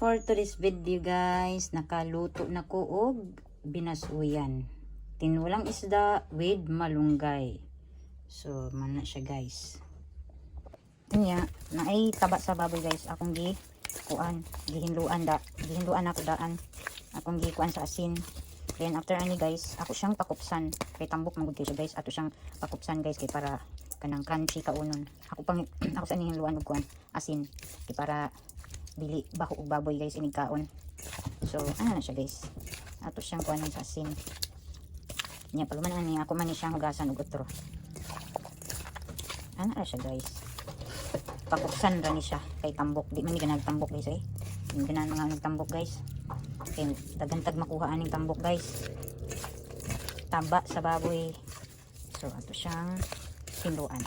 for today's video guys, nakaluto na ko og binasuyan. Tinulang isda with malunggay. So, mana siya guys. Kanya, naay taba sa baboy guys. Akong gihinluan ako daan. Akong gikuan sa asin. Then after ani guys, ako siyang pakupsan. Kay tambok magud kay siya guys. Ato siyang pakupsan guys kay para kanang crunchy kaunon. Ako sa hinluan og kuan asin kay para dili baho og baboy guys inig kaon. So ano na siya guys, ato siyang kuanon sa asin nya paluman ani ako man ni siyang hugasan og utro. Ano na siya guys, pakuksan ra ni siya kay tambok di man ni ganag tambok guys hindi ganan mga nagtambok guys kay dagantag makuha aning tambok guys, taba sa baboy. So ato siyang hinluan.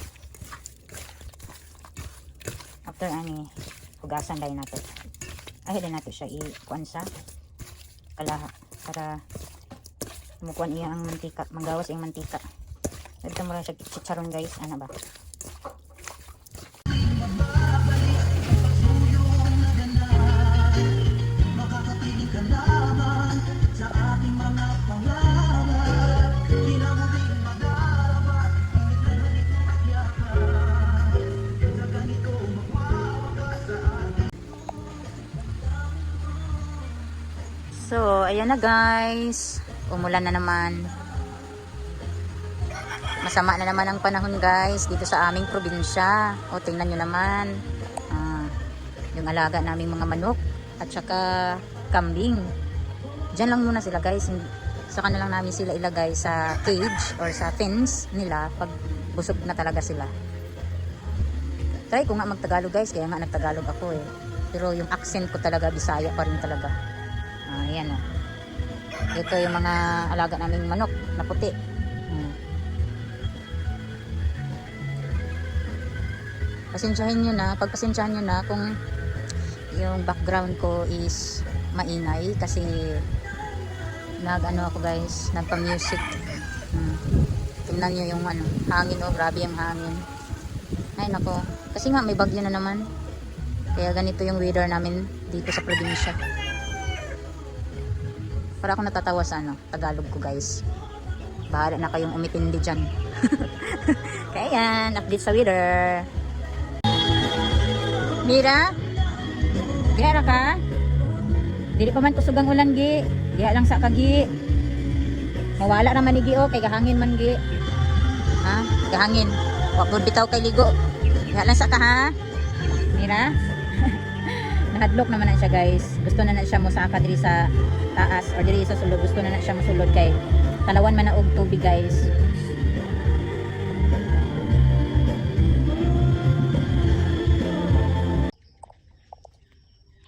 After ani hugasan dahil natin. Ay, dahil natin siya i-kuan sa kalaha para mukuan iya ang mantika. Manggawas iyang mantika. Dito mo lang siya chicharon guys. Ano ba? So, ayan na guys. Umulan na naman. Masama na naman ang panahon guys dito sa aming probinsya. O, tingnan nyo naman. Yung alaga naming mga manok at saka kambing. Diyan lang muna sila guys. Saka na lang namin sila ilagay sa cage or sa fence nila pag busog na talaga sila. Try ko nga magtagalog guys. Kaya nga nagtagalog ako eh. Pero yung accent ko talaga Bisaya pa rin talaga. Ayan o. Ito yung mga alaga naming manok na puti. Pasensyahin nyo na, pagpasensyahan nyo na kung yung background ko is maingay kasi nag-ano ako guys, nagpa-music. Tingnan nyo yung hangin o, grabe yung hangin. Ay nako, kasi nga may bagyo na naman. Kaya ganito yung weather namin dito sa probinsya. Para ako natatawa sa Tagalog ko guys. Bahala na kayong umitindi dyan. Kaya yan, update sa weather. Mira? Diha ka? Dili pa man kusog ang ulan gi. Diha lang sa kagi. Mawala naman ni gi o, kay gahangin man gi. Ha? Gahangin. Wa pud bitaw kay ligo. Diha lang sa ka ha? Mira? Nahadlok naman na siya guys. Gusto na siya mo saka diri sa taas or diri sa sulod. Gusto na siya mosulod kay talawan man na og tubig guys.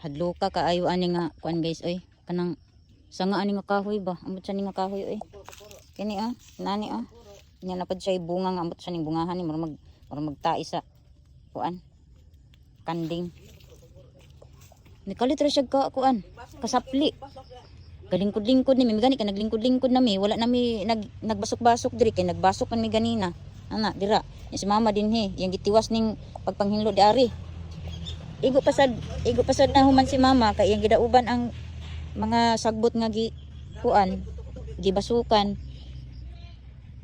Hadloka kaayo ani nga kuan guys oy. Kanang sanga ani nga kahoy ba? Ambot siya ni nga kahoy oy. Kini nani Nya napad siya bunga nga ambot siya ning bungahan ni murag magtai sa kuan kanding. Nikalit ra siya kuan kasapli. Galingkod-lingkod ni mi gani ka naglingkod-lingkod na mi, wala na mi nagbasok-basok diri kay nagbasok man mi ganina. Ana dira, si mama din yang gitiwas ning pagpanghinlo di ari. Igo pasad na human si mama kay yang gidauban ang mga sagbot nga kuan, gibasukan.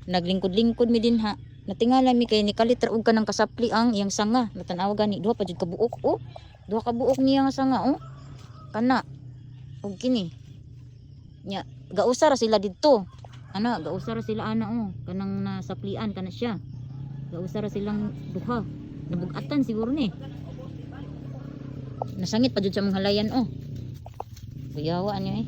Naglingkod-lingkod mi din ha. Natingala mi kay nikalit ra og kanang kasapli ang iyang sanga. Natanaw gani duha pa jud ka buok Duha ka buok niya nga sanga kana og kini. Nya gausara sila didto. Gausara sila kanang nasaplian kana siya. Gausara silang duha. Nabugatan siguro ni. Nasangit pa jud sa mga halayan Buyawa niya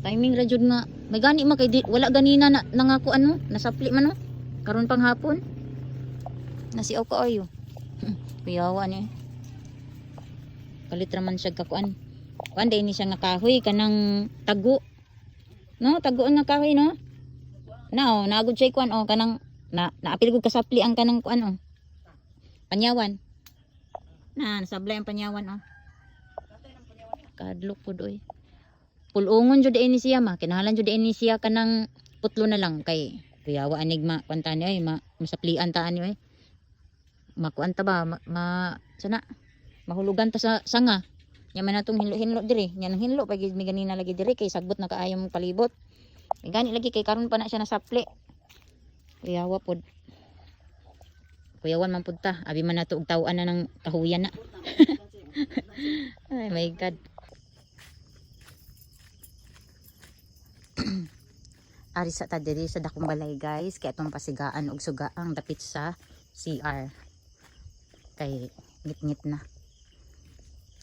Timing ra jud nga may gani kay wala ganina na nangako nasapli man karon pang hapon. Nasiaw ka ayo. Buyawa niya Kalit ra man siya kakuan. Kuan day ni siya nga kahoy kanang tago. Tago nga kahoy naagod siya kuan kanang naapil gud kasapli ang kanang kuan panyawan. Nasablay ang panyawan Kadlok pud oy. Pulungon jud ni siya kinahanglan jud ni siya kanang putlo na lang kay kuyawa anigma kuanta ni masaplian taan ni makuan ta ba sana mahulugan ta sa sanga Yaman na itong hinlo-hinlo diri. Yan ang hinlo. Pag may ganina lagi diri. Kay sagbot na kaayong palibot. May gani lagi kay karon pa na siya nasapli. Kuyawa pod. Kuyawan man pod ta. Abi man na ito tawaan na ng kahuyan na. Ay my God. Ari sa ta diri sa dakong balay guys. Kaya itong pasigaan og sugaang dapit sa CR. Kay ngit-ngit na.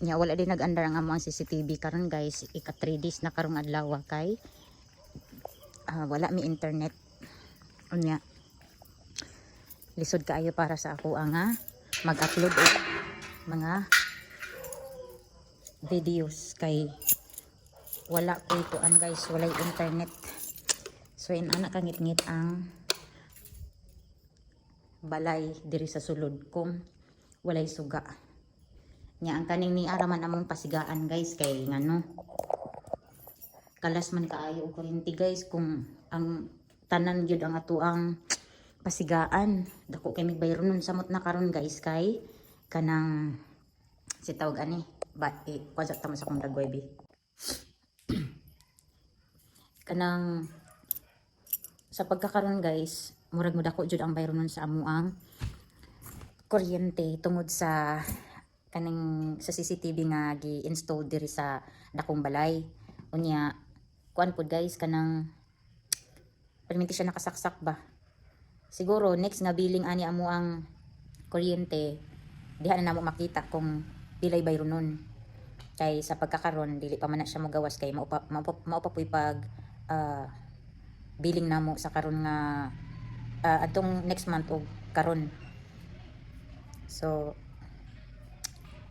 Nya wala din nag-andar ang among CCTV karon guys. Ika 3 days na karong adlaw kay wala mi internet. Unya lisod kaayo para sa ako nga mag-upload og mga videos kay wala ko ituan guys, walay internet. So anak kangit-ngit ang balay diri sa sulod kung walay suga. Nya ang kaning ni araman among pasigaan guys kay ngano kalas man kaayo og kuryente guys kung ang tanan gyud ang ato ang pasigaan dako kay mig bayro nun samot na karon guys kay kanang si tawag ani bat kwansa tama sa kong dagway kanang sa pagkakaron guys murag mo dako jud ang bayro nun sa amuang kuryente tungod sa kaning sa CCTV nga gi-install diri sa dakong balay. Unya kuan pod guys kanang perminti siya nakasaksak ba. Siguro next nga billing ani amo ang kuryente diha na namo makita kung pilay bayro nun. Kay sa pagkakaron dili pa man na siya mogawas kay maupa puy pag billing namo sa karon nga atong next month og karon. So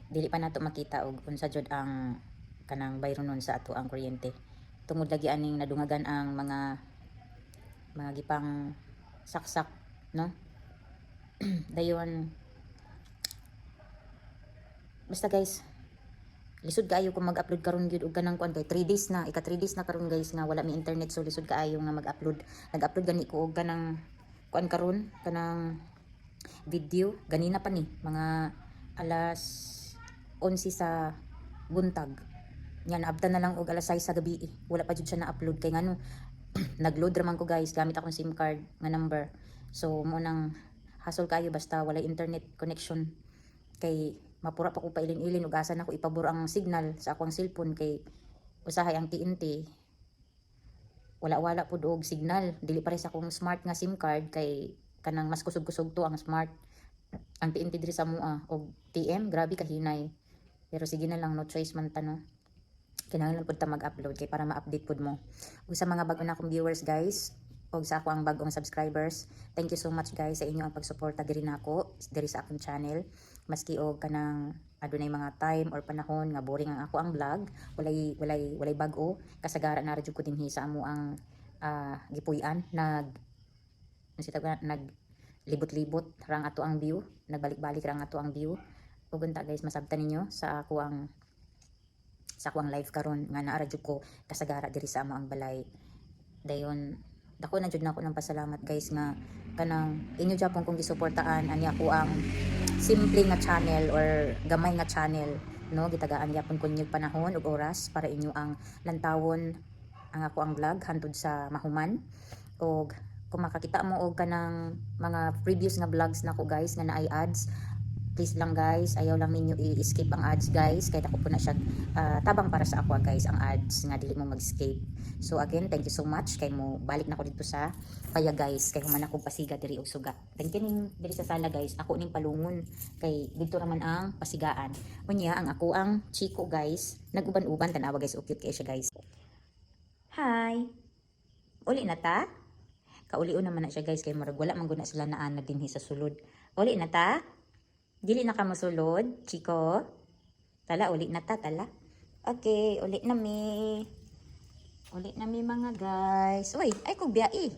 dili pa nato makita og unsa jud ang kanang bayro nun sa ato ang kuryente tungod lagi aning nadungagan ang mga gipang saksak no. Dayon basta guys lisod kaayo kung mag-upload karon gyud og kanang kuan kay 3 days na ika 3 days na karon guys nga wala mi internet so lisod kaayo nga mag-upload. Nag-upload gani ko og kanang kuan karon kanang video ganina pa ni mga alas 11 sa buntag. Yan abtan na lang og alas 6 sa gabi. Wala pa jud siya na-upload kay ngano nagload raman ko guys gamit akong SIM card nga number. So mo nang hasol kayo basta wala internet connection kay mapura pa ko pailin-ilin ug asa na ko ipabor ang signal sa akong cellphone kay usahay ang TNT wala pud og signal dili pare sa akong smart nga SIM card kay kanang mas kusog-kusog to ang smart ang TNT diri sa mua og TM grabe kahinay. Pero sige na lang no choice man ta no. Kinahanglan pud ta mag-upload kay para ma-update pud mo. Ug sa mga bago na akong viewers guys og sa ako ang bagong subscribers, thank you so much guys sa inyo ang pagsuporta diri nako diri sa akong channel. Maski og kanang adunay mga time or panahon nga boring ang ako ang vlog, walay bag-o kasagara na radyo ko dinhi sa amo ang gipuy-an nag libot-libot rang ato ang view, nagbalik-balik rang ato ang view. Ug unta guys masabtan ninyo sa ako ang live karon nga naa radyo ko kasagara diri sa amo ang balay. Dayon dako na jud nako ng pasalamat guys nga kanang inyo japon kung gisuportaan ani ako ang simple nga channel or gamay nga channel no gitagaan yapon ko niyo panahon ug oras para inyo ang lantawon ang ako ang vlog hantud sa mahuman. Og kung makakita mo og kanang mga previous nga vlogs nako guys nga naay ads, please lang guys ayaw lang ninyo i-skip ang ads guys kay dako po na siya tabang para sa ako guys ang ads nga dili mo mag-escape. So again thank you so much kay mo balik na ko dito sa paya guys kay human ako pasiga diri og suga. Thank you ning diri sa sala guys ako ning palungon kay dito naman ang pasigaan. Unya ang ako ang chiko guys nag-uban-uban tanawa guys cute kay siya guys. Hi. Uli na ta? Kaulion naman na siya guys kay murag wala man gud na sila naana dinhi sa sulod. Uli na ta? Dili na ka mosulod, chiko. Tala, uli na ta, tala. Okay, uli na mi. Uli na mi mga guys. Uy, ay kong biyai.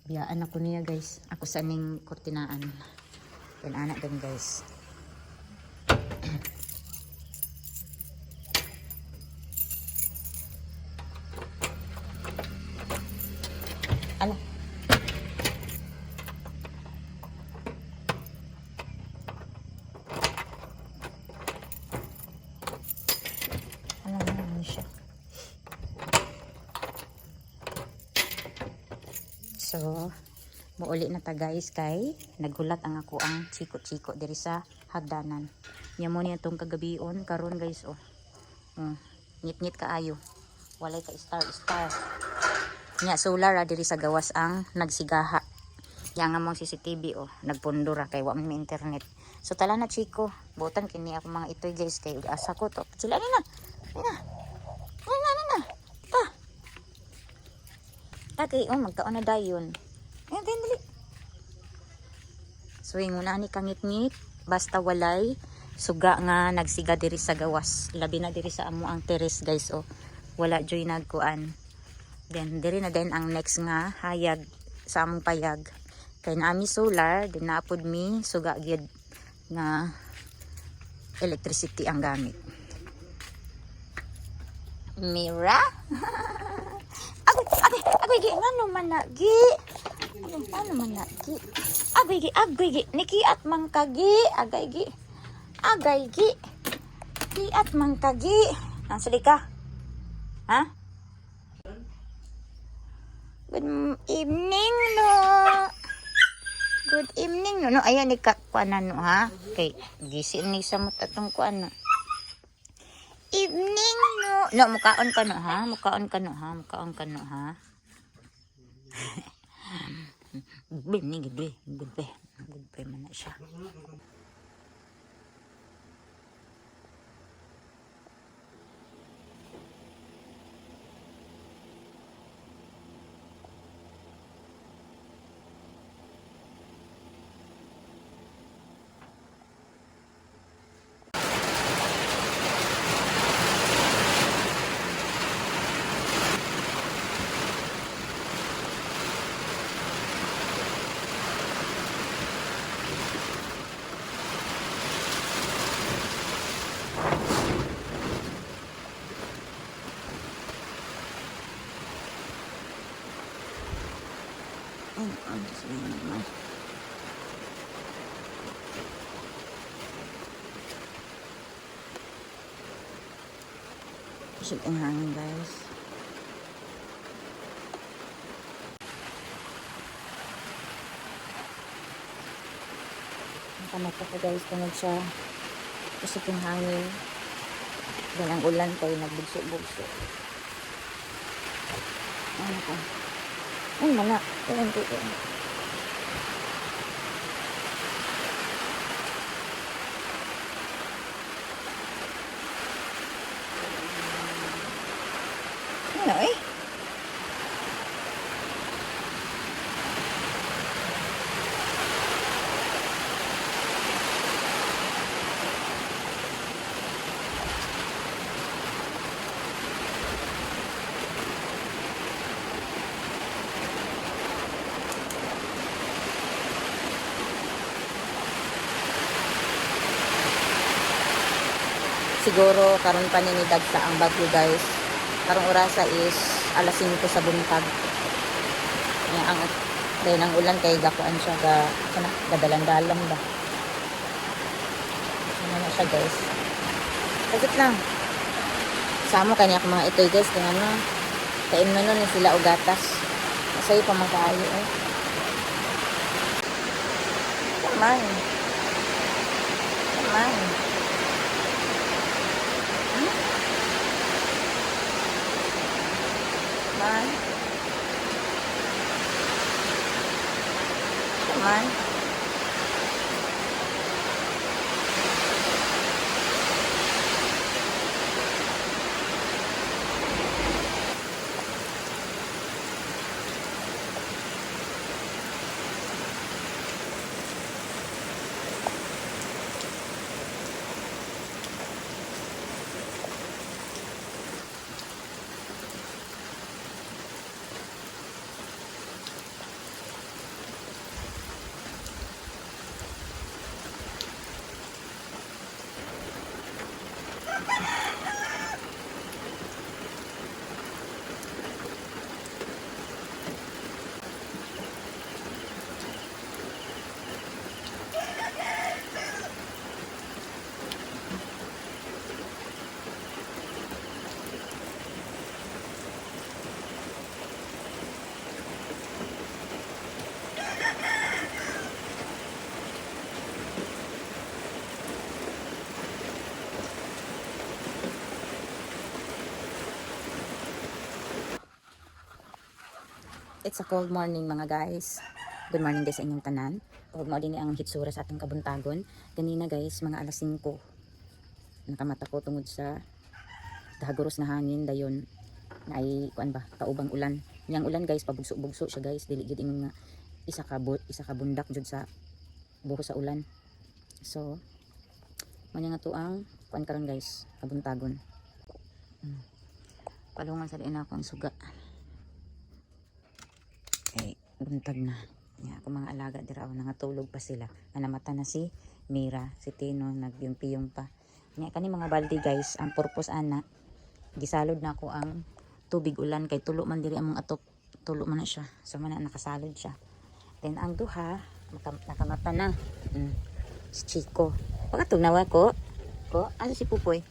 Biyaan ako niya guys. Ako sa ning kortinaan. Yan anak din guys. Ala. So, muuli na ta guys kay naghulat ang ako ang chiko-chiko diri sa hagdanan. Nya mo niya tong kagabion karon guys oh. Ngit-ngit kaayo. Walay ka star. Nya solar diri sa gawas ang nagsigaha. Yang among CCTV oh, nagpundura kay wa may internet. So tala na chiko, butan kini ako mga itoy guys kay asa ko to. Sila ni na. Ta. Okay, oh magkaon na dayon. Ayan, dali. Swing muna ni kangit-ngit basta walay suga nga nagsiga diri sa gawas. Labi na diri sa amo ang terrace guys oh. Wala joy nagkuan. Then diri na din ang next nga hayag sa among payag. Kay naami solar, din naapod mi suga gyud nga electricity ang gamit. Mira? Agay gi ngano man na gi? Ano man na gi? Agay gi nikiat man kagi, agay gi. Kiat man kagi. Nang ka? Ha? Good evening no. Good evening no. Ayan ni kuanan no ha. Kay gisi ni sa mo tatong kuan no. Evening no. No mukaon ka no ha. Mukaon ka no ha. Good pa man na siya. Isip ang hangin guys. Nakamata ko guys kung siya isip ang hangin. Walang ulan kayo nagbugso-bugso. Ano ka? Ay mana. Ulan ko ito. Ano eh? Siguro karon pa ninidad sa ang bagyo guys. Karong orasa is alas 5 sa buntag. Nya ang dahil ng ulan kay gakuan siya gadalan-dalan ba. Ano na siya guys. Sagit lang. Samo kanya ako mga itoy guys kaya ano kain na nun sila og gatas. Masay pa magkaayo eh. Come on. Come on. It's a cold morning mga guys. Good morning guys sa inyong tanan. Huwag mo din ang hitsura sa atong kabuntagon. Kanina guys, mga alas 5. Nakamata ko tungod sa dahagoros na hangin dayon na ay kuan ba, kaubang ulan. Yang ulan guys, pabugso-bugso siya guys. Dili gid nga isa ka bundak jud sa buho sa ulan. So, manya nga to ang kuan karon guys, kabuntagon. Palungan sa diin ako ang suga. Okay, buntag na. Ya, ako mga alaga dira ako nangatulog pa sila. Namata na si Mira, si Tino nagpiyong-piyong pa. Nya kani mga balde guys, ang purpose ana gisalod na ako ang tubig ulan kay tulo man diri among atop. Tulo man na siya. So man na nakasalod siya. Then ang duha nakamata na. Si Chico. Pagkatog nawa ko. Ano si Pupoy?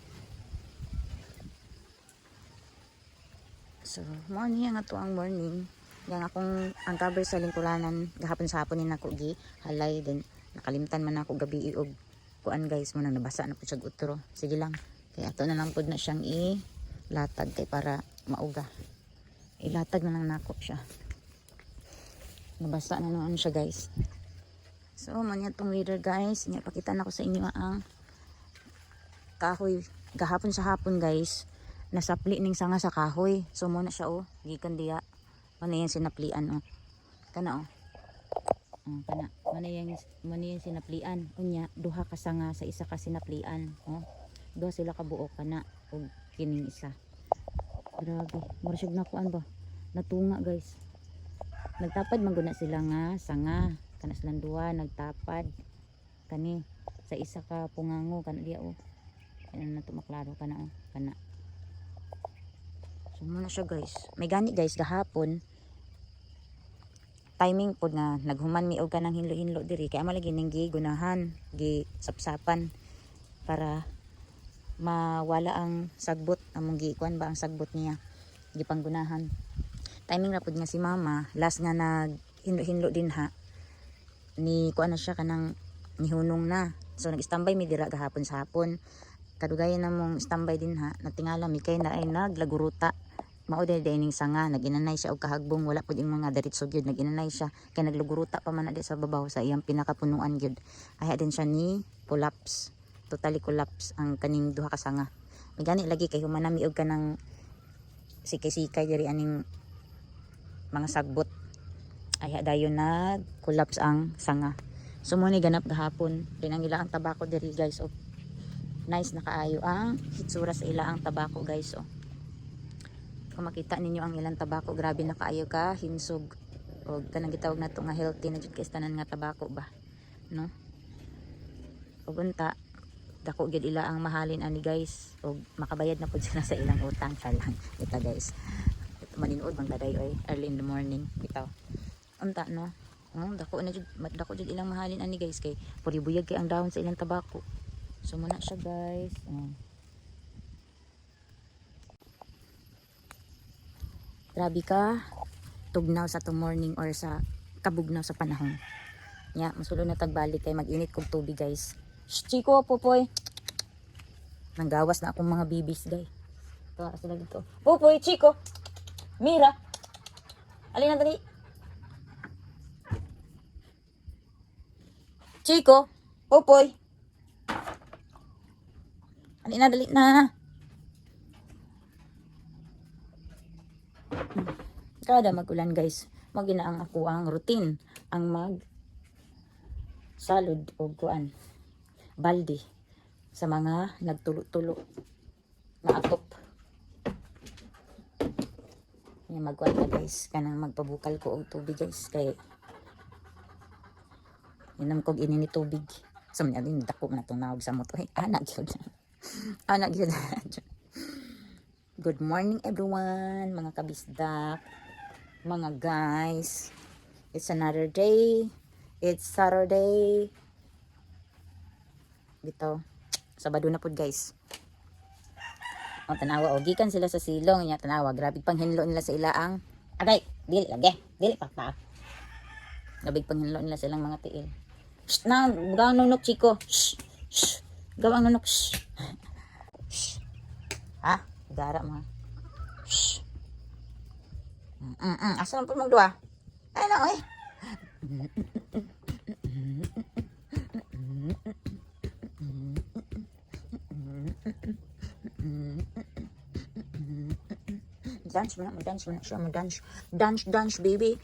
So, morning nga to ang morning. Yang akong ang cover sa lingkuranan gahapon sa hapon ni nako gi halay din nakalimtan man ako gabi og kuan guys mo nang nabasa na pud siya utro. Sige lang. Kay ato na lang pud na siyang ilatag kay para mauga. Ilatag na lang nako siya. Nabasa na noon siya guys. So man tong weather guys, nya pakita na ko sa inyo ang kahoy gahapon sa hapon guys. Nasapli ning sanga sa kahoy. So mo na siya gikan diya. Mana yung sinaplian kana kana mana yung sinaplian unya duha ka sanga sa isa ka sinaplian duha sila ka buok kana ug kining isa. Grabe mura siya na kuan ba natunga guys. Nagtapad man guna sila nga sanga kana silang duha nagtapad kani sa isa ka pungango kana diya ano na to maklaro kana kana. So muna siya guys. May gani guys gahapon. Timing po na naghuman mi og kanang hinlo-hinlo diri kay ama lagi ning gigunahan, gi sapsapan para mawala ang sagbot among gikuan ba ang sagbot niya. Gipanggunahan. Timing ra pud nga si mama, last nga nag hinlo-hinlo din ha. Ni kuan na siya kanang nihunong na. So nag-standby mi dira gahapon sa hapon. Kadugayan namong standby din ha. Natingala mi kay na ay naglaguruta. Mao dining sanga naginanay siya og kahagbong wala pud yung mga diretso gyud naginanay siya kay nagluguruta pa man na sa babaw sa iyang pinakapunuan gyud aya din siya ni collapse totally collapse ang kaning duha ka sanga may gani lagi kay humanami og kanang sikay-sikay diri aning mga sagbot aya dayon nag collapse ang sanga so mo ni ganap gahapon din ang ilaang tabako diri guys nice na kaayo ang hitsura sa ilaang tabako guys kung makita ninyo ang ilang tabako grabe na kaayo ka hinsog o kanang gitawag nato nga healthy na jud kay tanan nga tabako ba no ug unta dako gyud ila ang mahalin ani guys ug makabayad na pud sila sa ilang utang sa lang kita guys ito maninuod bang daday early in the morning bitaw unta no dako jud ilang mahalin ani guys kay puri buyag kay ang dahon sa ilang tabako so muna siya guys grabe ka tugnaw sa to morning or sa kabugnaw sa panahon nya musulo na tagbalik kay mag-init kog tubig guys. Shh, Chico Pupoy nanggawas na akong mga bibis guys to sila dito Pupoy Chico Mira alin na dali Chico Pupoy alin na dali na kada magulan guys maginaang ako ang routine ang mag salud o kuan balde sa mga nagtulo-tulo na atop nga magkuan ka guys kanang magpabukal ko og tubig guys kay inam kog ini ni tubig sa mga din dako man atong naog sa moto anak gyud anak gyud. Good morning everyone mga kabisdak mga guys, it's another day, it's Saturday dito, Sabado na pud guys tanawa gikan sila sa silong nya tanawa grabe panghinlo nila sa ilaang agay, dili pakpak grabe panghinlo nila sa ilang mga tiil. Shh na, gawang nunok Chico, shh, shh, gawang nunok shh, shh. Ha, gara mga shh. Asa na po mong duwa? Ay na, oy. Dance mo na, dance mo na siya, dance, dance, dance, baby.